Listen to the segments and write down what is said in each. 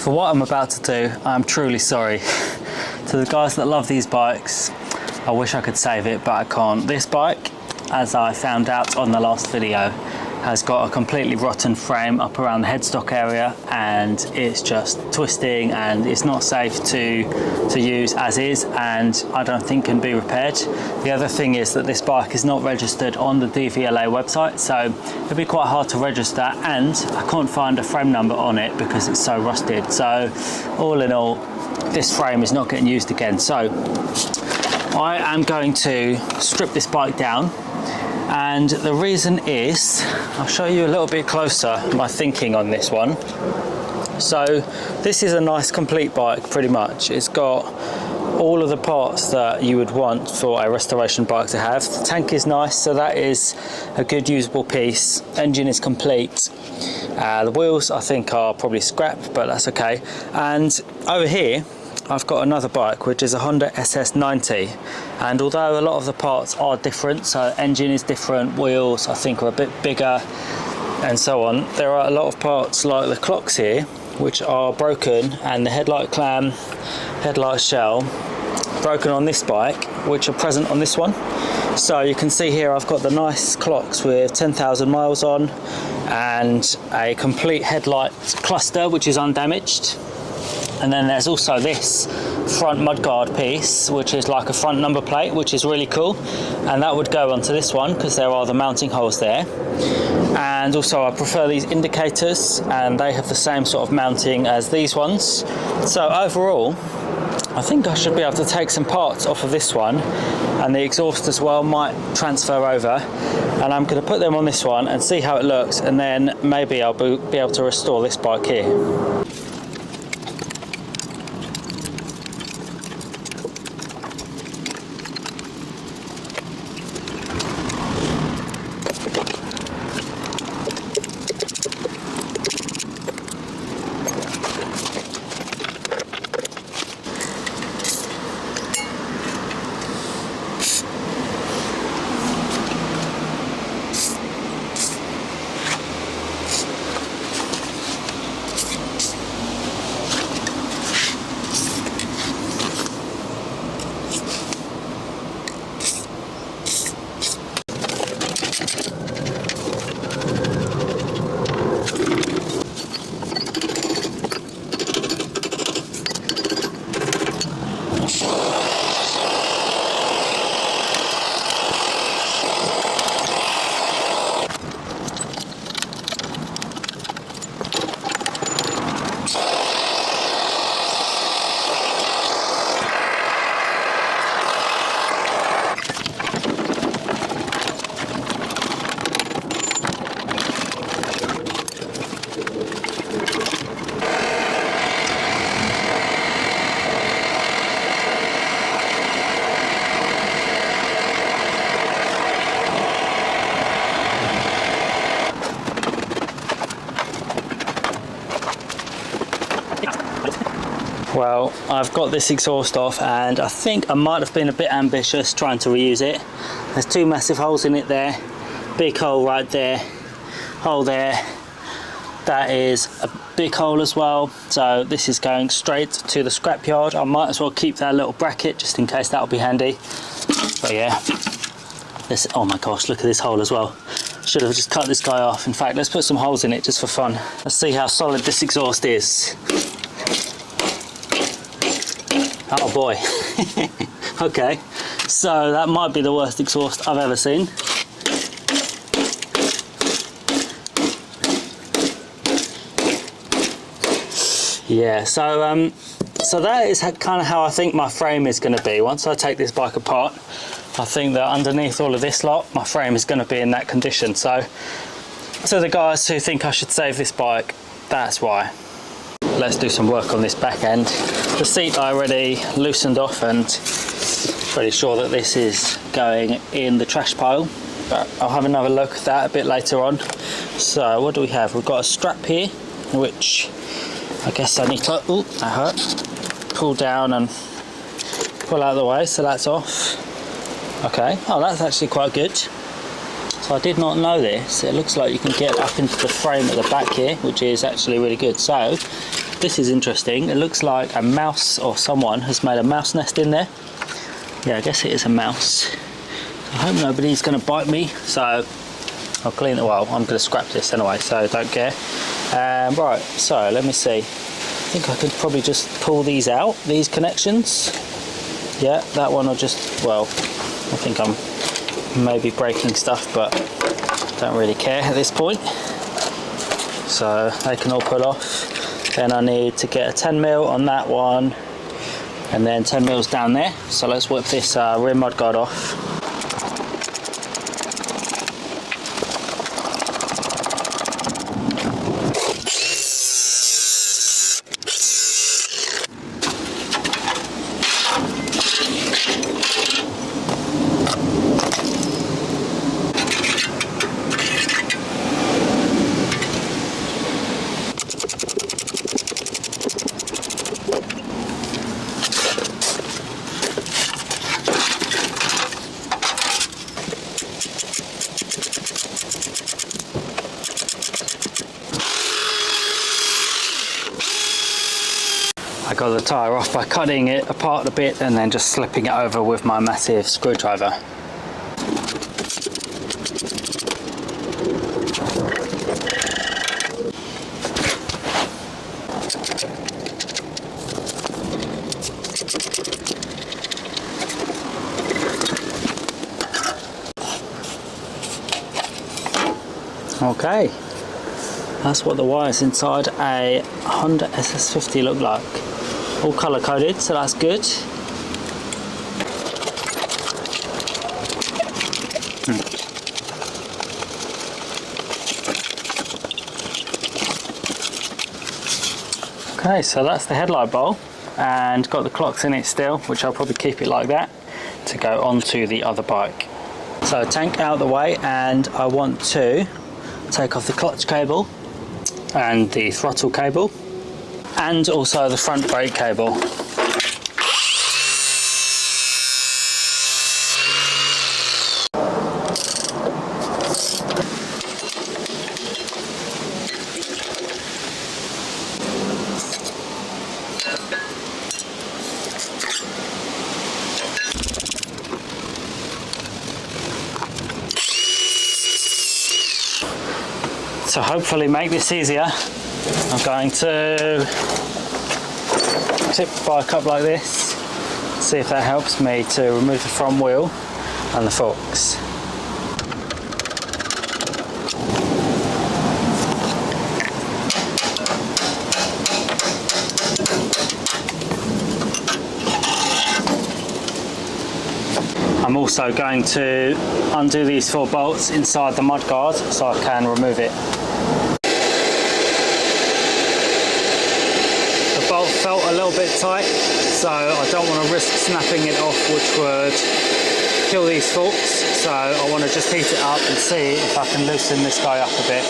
For what I'm about to do, I'm truly sorry. To the guys that love these bikes, I wish I could save it, but I can't. This bike, as I found out on the last video, has got a completely rotten frame up around the headstock area, and it's just twisting and it's not safe to use as is, and I don't think can be repaired. The other thing is that this bike is not registered on the DVLA website, so it'd be quite hard to register, and I can't find a frame number on it because it's so rusted. So all in all, this frame is not getting used again. So I am going to strip this bike down. And the reason is, I'll show you a little bit closer my thinking on this one. So this is a nice complete bike pretty much. It's got all of the parts that you would want for a restoration bike to have. The tank is nice, so that is a good usable piece. Engine is complete. The wheels I think are probably scrap, but that's okay. And over here I've got another bike which is a Honda SS50, and although a lot of the parts are different, so engine is different, wheels I think are a bit bigger and so on, there are a lot of parts like the clocks here which are broken, and the headlight clamp, headlight shell broken on this bike, which are present on this one. So you can see here I've got the nice clocks with 10,000 miles on and a complete headlight cluster which is undamaged. And then there's also this front mudguard piece, which is like a front number plate, which is really cool, and that would go onto this one because there are the mounting holes there. And also I prefer these indicators, and they have the same sort of mounting as these ones. So overall I think I should be able to take some parts off of this one, and the exhaust as well might transfer over, and I'm going to put them on this one and see how it looks, and then maybe I'll be able to restore this bike here. Well, I've got this exhaust off, and I think I might have been a bit ambitious trying to reuse it. There's two massive holes in it there, big hole right there, hole there, that is a big hole as well, so this is going straight to the scrapyard. I might as well keep that little bracket just in case that'll be handy. But yeah, this, oh my gosh, look at this hole as well. Should have just cut this guy off. In fact, let's put some holes in it just for fun. Let's see how solid this exhaust is. Oh boy. Okay, so that might be the worst exhaust I've ever seen. Yeah, so that is kind of how I think my frame is going to be. Once I take this bike apart, I think that underneath all of this lot, my frame is going to be in that condition. So the guys who think I should save this bike, that's why. Let's do some work on this back end. The seat I already loosened off, and pretty sure that this is going in the trash pile, but I'll have another look at that a bit later on. So what do we have? We've got a strap here, which I guess I need to, oh, that hurt, pull down and pull out of the way, so that's off. Okay, oh, that's actually quite good. So I did not know this. It looks like you can get up into the frame at the back here, which is actually really good. So This is interesting. It looks like a mouse or someone has made a mouse nest in there. Yeah, I guess it is a mouse. I hope nobody's going to bite me, so I'll clean it. Well, I'm going to scrap this anyway, so don't care. Right, so let me see. I think I could probably just pull these out, these connections. Yeah, that one I'll just, well, I think I'm maybe breaking stuff, but don't really care at this point. So they can all pull off. Then I need to get a 10mm on that one, and then 10mm down there. So let's whip this rear mudguard off. I got the tyre off by cutting it apart a bit and then just slipping it over with my massive screwdriver. Okay, that's what the wires inside a Honda SS50 look like. All colour coded, so that's good. Okay, so that's the headlight bowl, and got the clocks in it still, which I'll probably keep it like that to go onto the other bike. So tank out of the way, and I want to take off the clutch cable and the throttle cable, and also the front brake cable. To hopefully make this easier, I'm going to tip the bike up like this, see if that helps me to remove the front wheel and the forks. I'm also going to undo these 4 bolts inside the mudguard so I can remove it. The bolt felt a little bit tight, so I don't want to risk snapping it off, which would kill these forks. So I want to just heat it up and see if I can loosen this guy up a bit.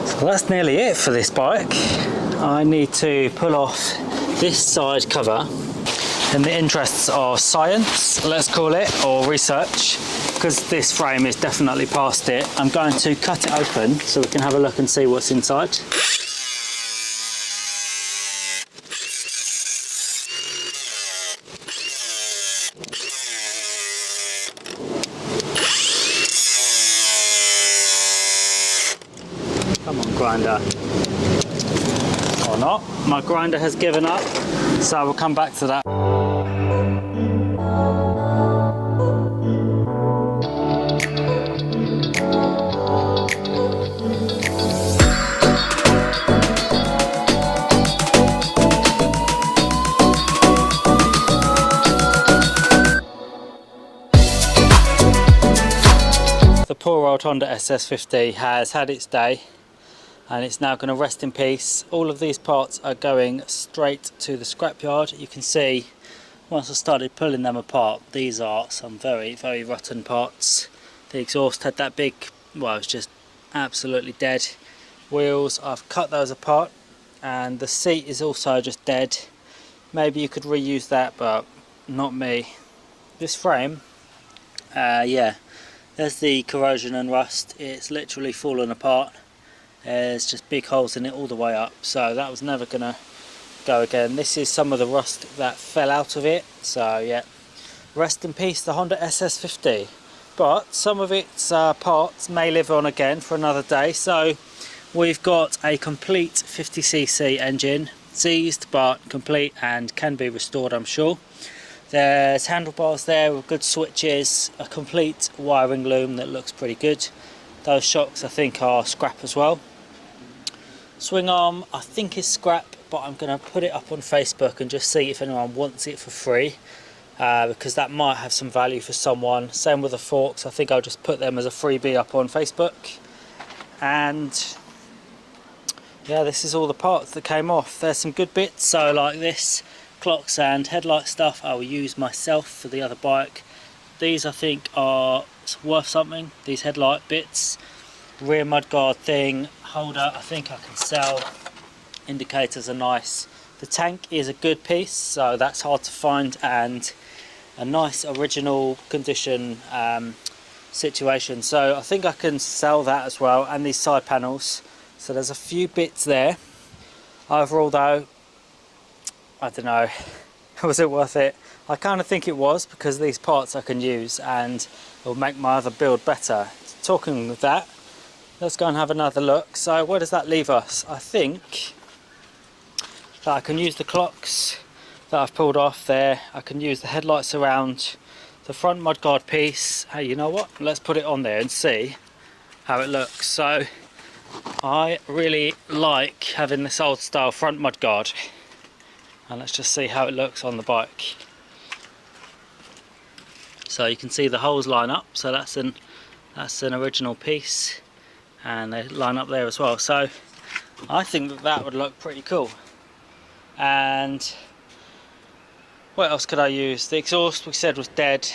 So that's nearly it for this bike. I need to pull off this side cover in the interests of science, let's call it, or research, because this frame is definitely past it. I'm going to cut it open so we can have a look and see what's inside. Come on, grinder. Or not. My grinder has given up, so we'll come back to that. The poor old Honda SS50 has had its day, and it's now going to rest in peace. All of these parts are going straight to the scrapyard. You can see once I started pulling them apart, these are some very, very rotten parts. The exhaust had that big, well, it's just absolutely dead. Wheels, I've cut those apart, and the seat is also just dead. Maybe you could reuse that, but not me. This frame, yeah, There's the corrosion and rust. It's literally fallen apart. There's just big holes in it all the way up, so that was never gonna go again. This is some of the rust that fell out of it, so yeah, rest in peace the Honda SS50. But some of its parts may live on again for another day. So we've got a complete 50cc engine, seized but complete and can be restored, I'm sure. There's handlebars there with good switches, a complete wiring loom that looks pretty good. Those shocks I think are scrap as well. Swing arm I think is scrap, but I'm going to put it up on Facebook and just see if anyone wants it for free. Because that might have some value for someone. Same with the forks, I think I'll just put them as a freebie up on Facebook. And yeah, this is all the parts that came off. There's some good bits, so like this clocks and headlight stuff I will use myself for the other bike. These I think are worth something, these headlight bits. Rear mudguard thing, holder I think I can sell. Indicators are nice. The tank is a good piece, so that's hard to find, and a nice original condition situation, so I think I can sell that as well, and these side panels. So there's a few bits there. Overall though, I don't know, was it worth it? I kind of think it was, because these parts I can use and it will make my other build better. Talking of that, let's go and have another look. So where does that leave us? I think that I can use the clocks that I've pulled off there. I can use the headlights around the front mudguard piece. Hey, you know what? Let's put it on there and see how it looks. So I really like having this old style front mudguard. And let's just see how it looks on the bike. So you can see the holes line up. So that's an original piece. And they line up there as well. So I think that that would look pretty cool. And what else could I use? The exhaust we said was dead.